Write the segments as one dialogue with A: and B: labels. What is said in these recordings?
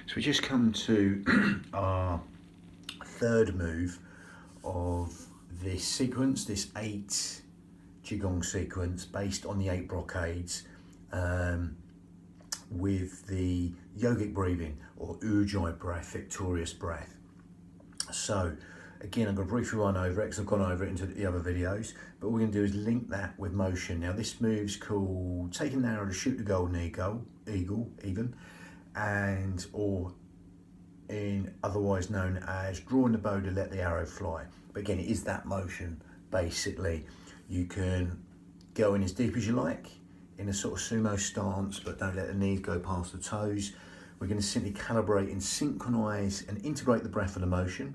A: So we just come to our third move of this sequence, this 8 Qigong sequence based on the 8 brocades with the yogic breathing or Ujjayi breath, victorious breath. So again, I'm going to briefly run over it because I've gone over it into the other videos, but what we're going to do is link that with motion. Now this move's called taking an arrow to shoot the golden eagle even, and or in otherwise known as drawing the bow to let the arrow fly. But again, it is that motion basically. You can go in as deep as you like in a sort of sumo stance, but don't let the knees go past the toes. We're going to simply calibrate and synchronize and integrate the breath and the motion.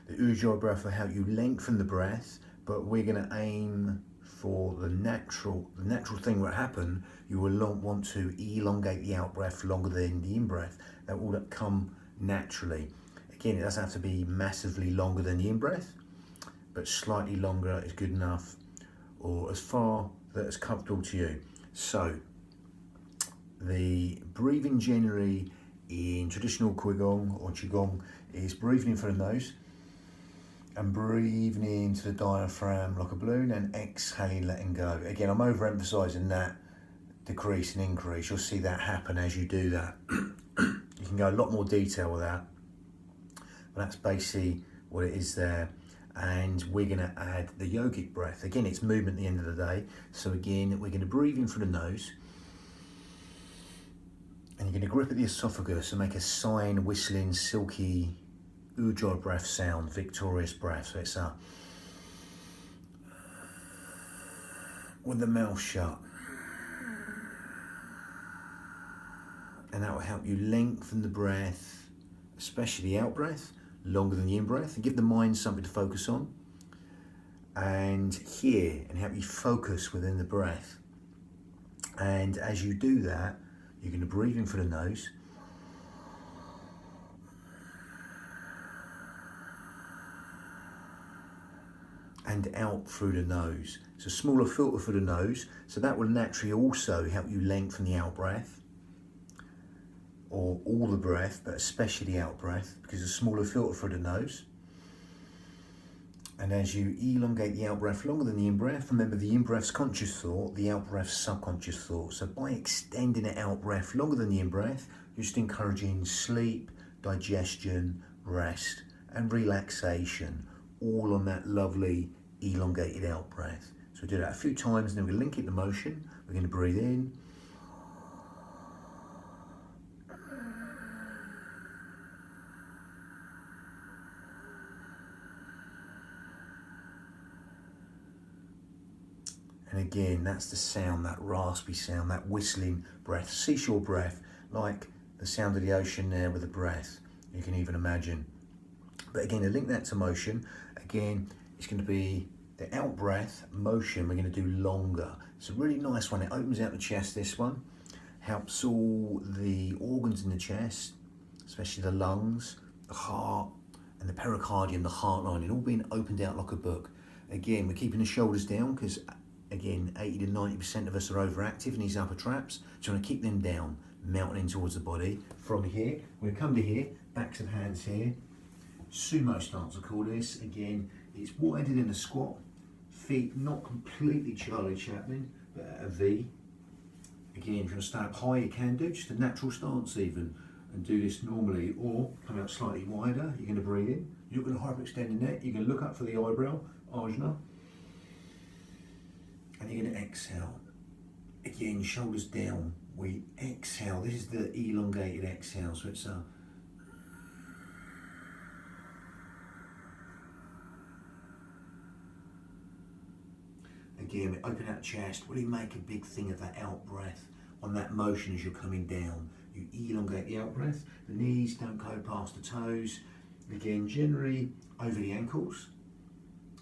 A: The Ujjayi breath will help you lengthen the breath, but we're going to aim for the natural thing that happen. You will want to elongate the out breath longer than the in breath. That will come naturally. Again, it doesn't have to be massively longer than the in breath, but slightly longer is good enough, or as far that is comfortable to you. So the breathing generally in traditional Qigong or Qigong is breathing in through the nose and breathing into the diaphragm like a balloon and exhaling, letting go. Again, I'm overemphasizing that decrease and increase. You'll see that happen as you do that. You can go a lot more detail with that, but that's basically what it is there. And we're going to add the yogic breath. Again, it's movement at the end of the day. So again, we're going to breathe in through the nose, and you're going to grip at the esophagus and make a sighing, whistling, silky Ujjayi breath sound, victorious breath. So it's a with the mouth shut. And that will help you lengthen the breath, especially the out breath, longer than the in breath, and give the mind something to focus on and hear, and help you focus within the breath. And as you do that, you're going to breathe in through the nose, and out through the nose. It's a smaller filter for the nose, so that will naturally also help you lengthen the out breath, or all the breath, but especially the out breath, because it's a smaller filter for the nose. And as you elongate the out breath longer than the in breath, remember the in breath's conscious thought, the out breath's subconscious thought. So by extending the out breath longer than the in breath, you're just encouraging sleep, digestion, rest, and relaxation, all on that lovely elongated out breath. So we do that a few times, and then we link it to motion. We're going to breathe in. And again, that's the sound, that raspy sound, that whistling breath, seashore breath, like the sound of the ocean there with the breath, you can even imagine. But again, to link that to motion, again, it's going to be the out breath, motion, we're going to do longer. It's a really nice one. It opens out the chest, this one. Helps all the organs in the chest, especially the lungs, the heart, and the pericardium, the heart lining, all being opened out like a book. Again, we're keeping the shoulders down because, again, 80 to 90% of us are overactive in these upper traps. So you want to keep them down, mounting in towards the body. From here, we're going to come to here, backs of hands here. Sumo stance, I call this. Again, it's wider than a squat. Feet not completely Charlie Chaplin, but at a V. Again, if you want to stay up high, you can do, just a natural stance even, and do this normally, or come out slightly wider. You're going to breathe in. You're going to hyperextend the neck. You're going to look up for the eyebrow, ajna. And you're going to exhale. Again, shoulders down. We exhale. This is the elongated exhale. So it's a... Again, we open out the chest. Really make a big thing of that out breath on that motion as you're coming down. You elongate the out breath. The knees don't go past the toes. Again, generally over the ankles.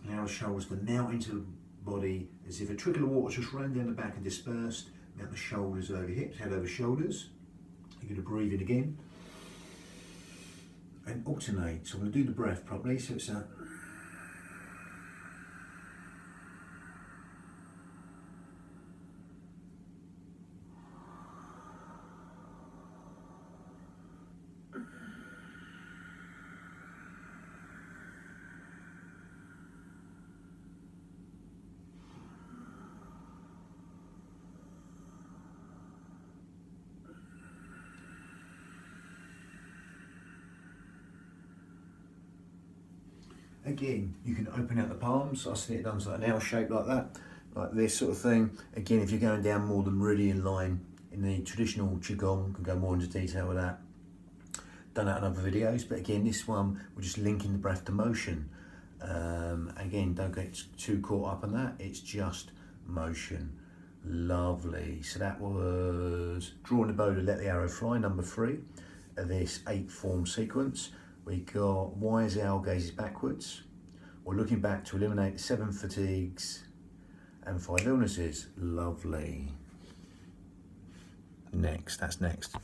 A: Allow the shoulders to mount into the body as if a trickle of water just ran down the back and dispersed. Mount the shoulders over hips, head over shoulders. You're going to breathe in again and alternate. So I'm going to do the breath properly. So it's a... Again, you can open out the palms. I see it done like an L shape like that, like this sort of thing. Again, if you're going down more the meridian line in the traditional Qigong, can go more into detail with that. Done that in other videos, but again, this one, we're just linking the breath to motion. Again, don't get too caught up on that. It's just motion. Lovely. So that was drawing the bow to let the arrow fly, number 3 of this 8 form sequence. We got why as the owl gazes backwards. We're looking back to eliminate 7 fatigues and 5 illnesses. Lovely. Next, that's next.